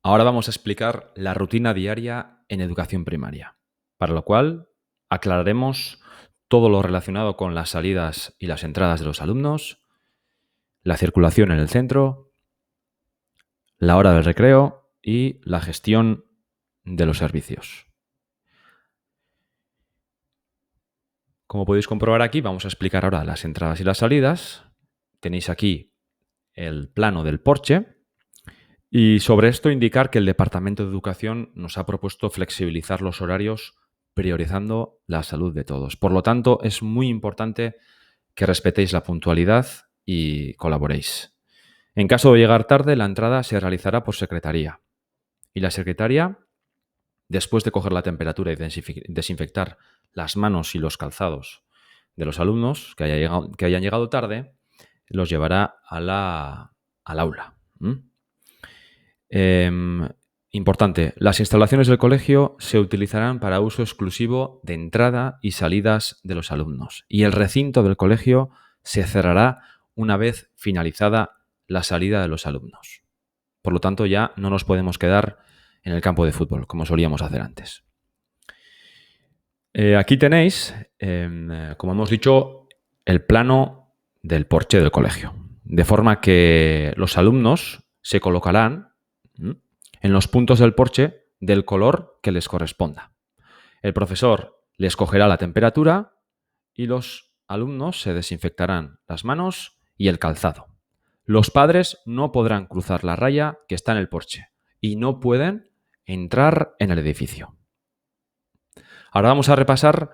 Ahora vamos a explicar la rutina diaria en educación primaria, para lo cual aclararemos todo lo relacionado con las salidas y las entradas de los alumnos, la circulación en el centro, la hora del recreo y la gestión de los servicios. Como podéis comprobar aquí, vamos a explicar ahora las entradas y las salidas. Tenéis aquí el plano del porche. Y sobre esto indicar que el Departamento de Educación nos ha propuesto flexibilizar los horarios priorizando la salud de todos. Por lo tanto, es muy importante que respetéis la puntualidad y colaboréis. En caso de llegar tarde, la entrada se realizará por secretaría. Y la secretaria, después de coger la temperatura y desinfectar las manos y los calzados de los alumnos que hayan llegado tarde, los llevará al aula. Importante, las instalaciones del colegio se utilizarán para uso exclusivo de entrada y salidas de los alumnos y el recinto del colegio se cerrará una vez finalizada la salida de los alumnos. Por lo tanto, ya no nos podemos quedar en el campo de fútbol, como solíamos hacer antes. Aquí tenéis, como hemos dicho, el plano del porche del colegio, de forma que los alumnos se colocarán en los puntos del porche del color que les corresponda. El profesor les cogerá la temperatura y los alumnos se desinfectarán las manos y el calzado. Los padres no podrán cruzar la raya que está en el porche y no pueden entrar en el edificio. Ahora vamos a repasar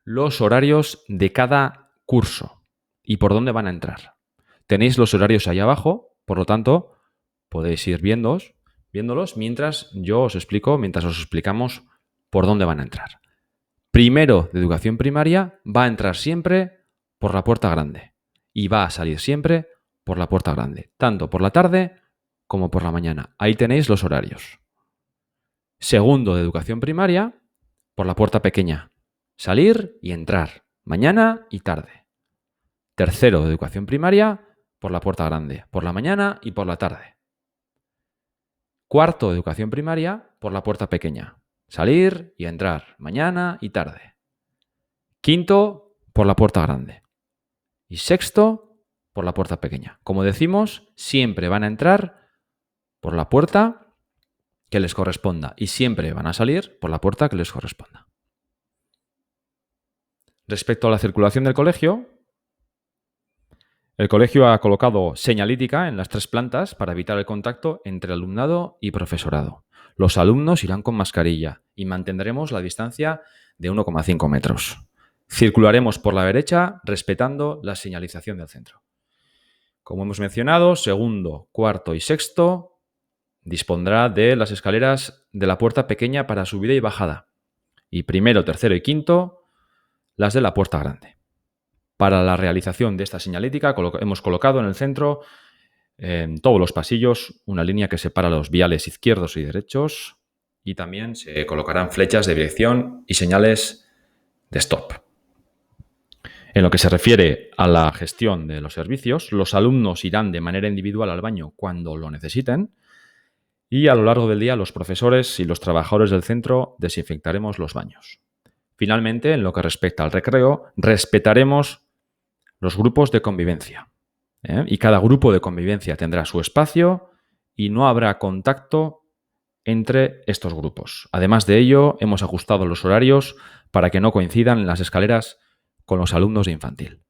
los horarios de cada curso y por dónde van a entrar. Tenéis los horarios ahí abajo, por lo tanto, podéis ir viéndolos mientras os explicamos por dónde van a entrar. Primero de educación primaria va a entrar siempre por la puerta grande y va a salir siempre por la puerta grande, tanto por la tarde como por la mañana. Ahí tenéis los horarios. Segundo de educación primaria, por la puerta pequeña, salir y entrar, mañana y tarde. Tercero de educación primaria, por la puerta grande, por la mañana y por la tarde. Cuarto de educación primaria, por la puerta pequeña, salir y entrar, mañana y tarde. Quinto, por la puerta grande. Y sexto, por la puerta pequeña. Como decimos, siempre van a entrar por la puerta que les corresponda y siempre van a salir por la puerta que les corresponda. Respecto a la circulación del colegio, el colegio ha colocado señalítica en las 3 plantas para evitar el contacto entre alumnado y profesorado. Los alumnos irán con mascarilla y mantendremos la distancia de 1,5 metros. Circularemos por la derecha respetando la señalización del centro. Como hemos mencionado, segundo, cuarto y sexto dispondrá de las escaleras de la puerta pequeña para subida y bajada. Y primero, tercero y quinto, las de la puerta grande. Para la realización de esta señalética hemos colocado en el centro, en todos los pasillos, una línea que separa los viales izquierdos y derechos y también se colocarán flechas de dirección y señales de stop. En lo que se refiere a la gestión de los servicios, los alumnos irán de manera individual al baño cuando lo necesiten y a lo largo del día los profesores y los trabajadores del centro desinfectaremos los baños. Finalmente, en lo que respecta al recreo, respetaremos los grupos de convivencia. Y cada grupo de convivencia tendrá su espacio y no habrá contacto entre estos grupos. Además de ello, hemos ajustado los horarios para que no coincidan las escaleras con los alumnos de infantil.